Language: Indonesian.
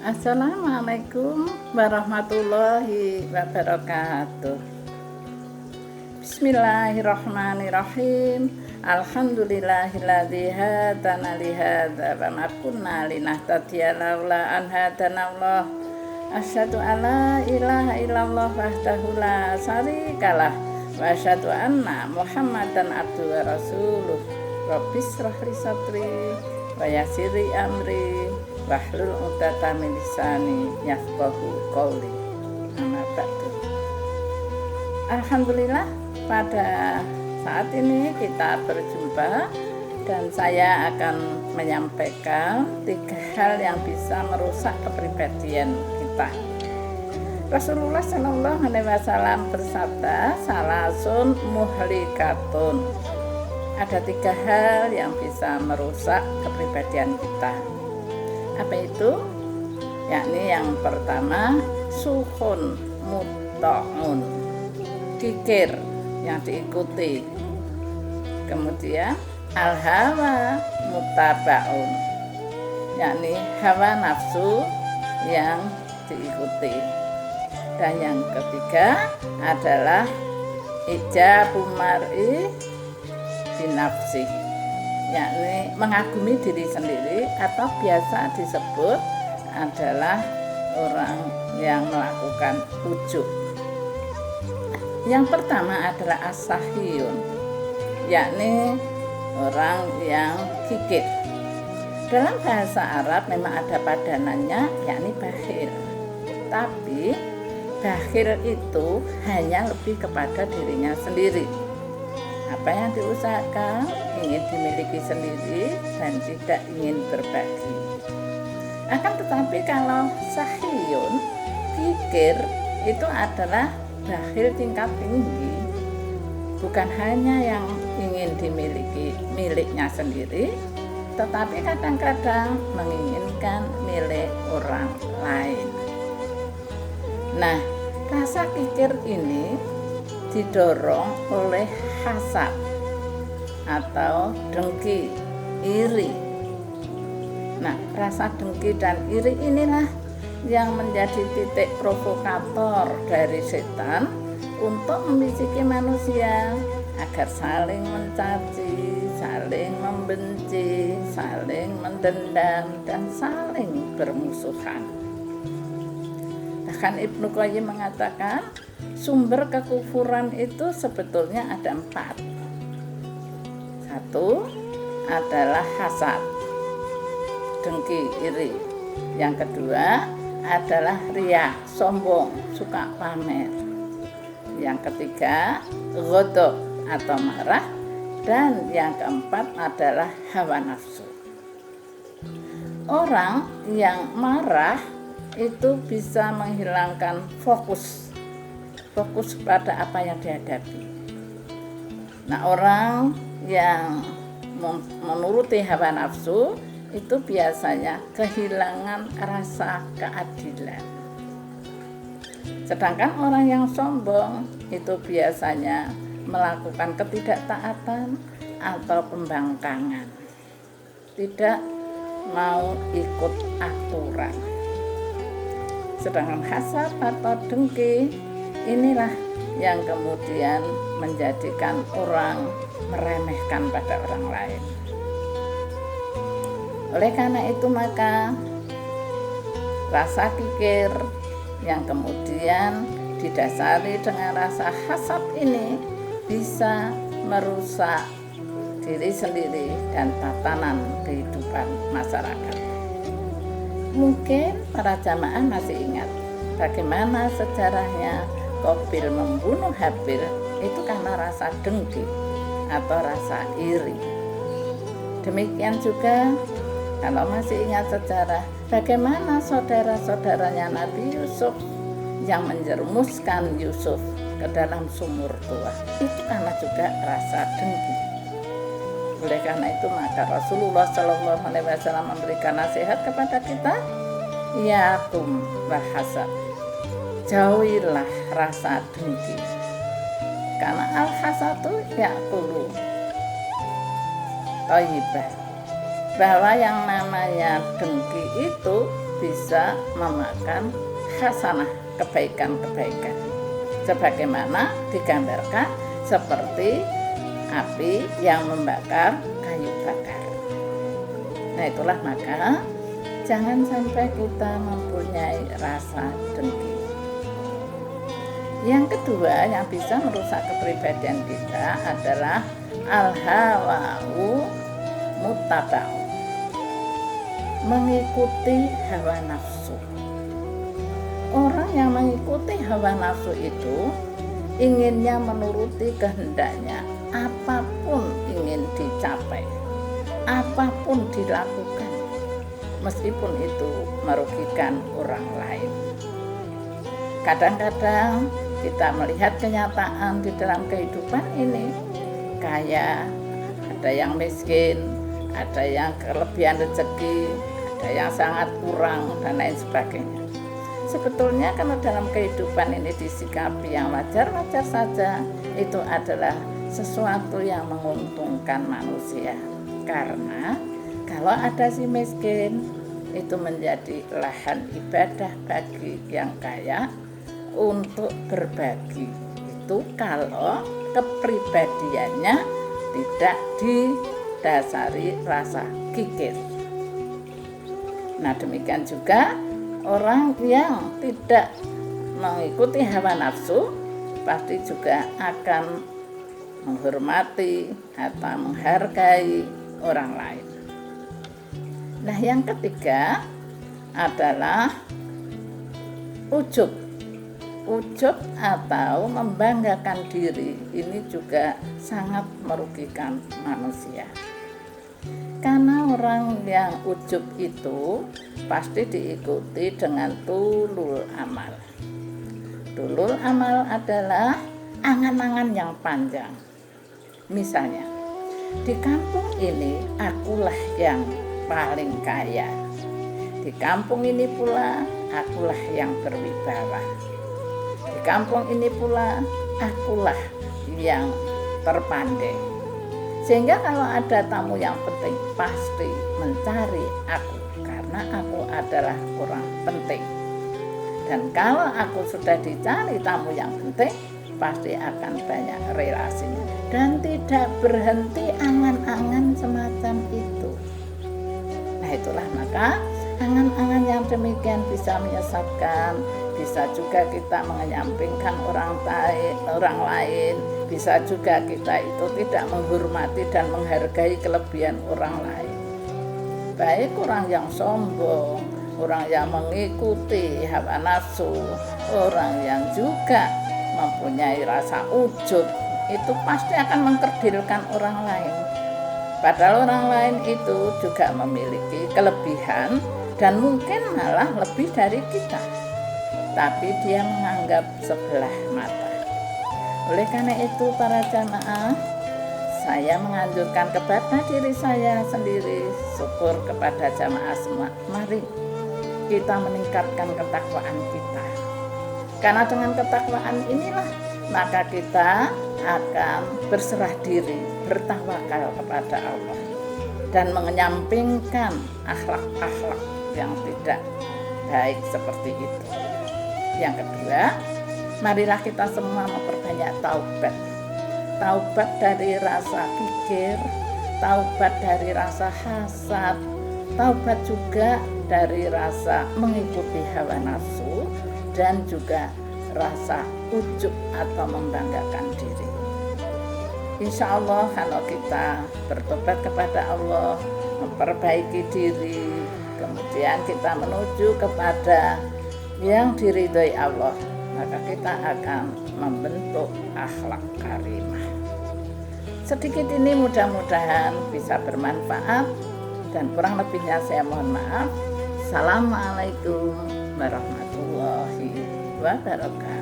Assalamualaikum warahmatullahi wabarakatuh. Bismillahirrahmanirrahim. Alhamdulillahilladzi hadana li hadza wa ma kunna linahtadiya laula an hadanallah. Asyhadu alla ilaha illallah wahdahu la syarikalah wa asyhadu anna Muhammadan abduhu wa rasuluh. Rabbis shrah li sadri wa yassir li amri wahlul 'uqdatam min lisani yafqahu qouli. Amma ba'du. Alhamdulillah, pada saat ini kita berjumpa dan saya akan menyampaikan 3 hal yang bisa merusak kepribadian kita. Rasulullah Shallallahu Alaihi Wasallam bersabda, salasun muhlikatun. Ada 3 hal yang bisa merusak kepribadian kita. Apa itu? Yakni yang pertama, suhun muta'un, kikir yang diikuti. Kemudian al-hawa mutaba'un, yakni hawa nafsu yang diikuti. Dan yang ketiga adalah ijabu mar'i binafsi, yakni mengagumi diri sendiri atau biasa disebut adalah orang yang melakukan ujub. Yang pertama adalah as-sahiyun, yakni orang yang kikir. Dalam bahasa Arab memang ada padanannya, yakni bakhil. Tapi bakhil itu hanya lebih kepada dirinya sendiri. Apa yang diusahakan ingin dimiliki sendiri dan tidak ingin berbagi. Akan tetapi kalau sahiyun, kikir, itu adalah bakhil tingkat tinggi. Bukan hanya yang ingin dimiliki miliknya sendiri, tetapi kadang-kadang menginginkan milik orang lain. Nah, rasa kikir ini didorong oleh hasad atau dengki, iri. Nah, rasa dengki dan iri inilah yang menjadi titik provokator dari setan untuk membisiki manusia agar saling mencaci, saling membenci, saling mendendam, dan saling bermusuhan. Bahkan Ibnu Qayyim mengatakan sumber kekufuran itu sebetulnya ada 4. 1 adalah hasad, dengki, iri. Yang kedua adalah riya, sombong, suka pamer. Yang ketiga ghadab atau marah. Dan yang keempat adalah hawa nafsu. Orang yang marah itu bisa menghilangkan fokus pada apa yang dihadapi. Nah, orang yang menuruti hawa nafsu itu biasanya kehilangan rasa keadilan. Sedangkan orang yang sombong itu biasanya melakukan ketidaktaatan atau pembangkangan, tidak mau ikut aturan. Sedangkan hasad atau dengki inilah yang kemudian menjadikan orang meremehkan pada orang lain. Oleh karena itu maka rasa kikir yang kemudian didasari dengan rasa hasad ini bisa merusak diri sendiri dan tatanan kehidupan masyarakat. Mungkin para jamaah masih ingat bagaimana sejarahnya Qabil membunuh Habil itu karena rasa dengki atau rasa iri. Demikian juga kalau masih ingat sejarah bagaimana saudara-saudaranya Nabi Yusuf yang menjerumuskan Yusuf ke dalam sumur tua, itu karena juga rasa dengki. Oleh karena itu maka Rasulullah Shallallahu Alaihi Wasallam memberikan nasihat kepada kita, yakum wahasad, jauhilah rasa dengki, karena al-hasadu ya'kulu thayyibah, bahwa yang namanya dengki itu bisa memakan hasanah, kebaikan-kebaikan, sebagaimana digambarkan seperti api yang membakar kayu bakar. Nah itulah, maka jangan sampai kita mempunyai rasa dengki. Yang kedua yang bisa merusak kepribadian kita adalah al-hawa'u muttaba'u, mengikuti hawa nafsu. Orang yang mengikuti hawa nafsu itu inginnya menuruti kehendaknya, apapun ingin dicapai, apapun dilakukan, meskipun itu merugikan orang lain. Kadang-kadang kita melihat kenyataan di dalam kehidupan ini, kaya, ada yang miskin, ada yang kelebihan rezeki, ada yang sangat kurang, dan lain sebagainya. Sebetulnya kalau dalam kehidupan ini disikapi yang wajar-wajar saja, itu adalah sesuatu yang menguntungkan manusia. Karena kalau ada si miskin, itu menjadi lahan ibadah bagi yang kaya untuk berbagi. Itu kalau kepribadiannya tidak didasari rasa kikir. Nah demikian juga orang yang tidak mengikuti hawa nafsu pasti juga akan menghormati atau menghargai orang lain. Nah yang ketiga adalah ujub. Ujub atau membanggakan diri ini juga sangat merugikan manusia. Karena orang yang ujub itu pasti diikuti dengan tulul amal. Tulul amal adalah angan-angan yang panjang. Misalnya, di kampung ini akulah yang paling kaya. Di kampung ini pula akulah yang berwibawa. Di kampung ini pula akulah yang terpandai. Sehingga kalau ada tamu yang penting pasti mencari aku, karena aku adalah orang penting. Dan kalau aku sudah dicari tamu yang penting, pasti akan banyak relasinya. Dan tidak berhenti angan-angan semacam itu. Nah itulah, maka angan-angan yang demikian bisa menyesatkan, bisa juga kita menyampingkan orang lain, bisa juga kita itu tidak menghormati dan menghargai kelebihan orang lain. Baik orang yang sombong, orang yang mengikuti hawa nafsu, orang yang juga mempunyai rasa ujub, itu pasti akan mengkerdilkan orang lain. Padahal orang lain itu juga memiliki kelebihan dan mungkin malah lebih dari kita, tapi dia menganggap sebelah mata. Oleh karena itu para jamaah, saya menganjurkan kepada diri saya sendiri, syukur kepada jamaah semua, mari kita meningkatkan ketakwaan kita. Karena dengan ketakwaan inilah maka kita akan berserah diri, bertawakal kepada Allah dan menyampingkan akhlak-akhlak yang tidak baik seperti itu. Yang kedua, marilah kita semua memperbanyak taubat. Taubat dari rasa kikir, taubat dari rasa hasad, taubat juga dari rasa mengikuti hawa nafsu, dan juga rasa ujub atau membanggakan diri. Insya Allah kalau kita bertobat kepada Allah, memperbaiki diri, kemudian kita menuju kepada yang diridhoi Allah, maka kita akan membentuk akhlak karimah. Sedikit ini mudah-mudahan bisa bermanfaat, dan kurang lebihnya saya mohon maaf. Assalamualaikum warahmatullahi wabarakatuh.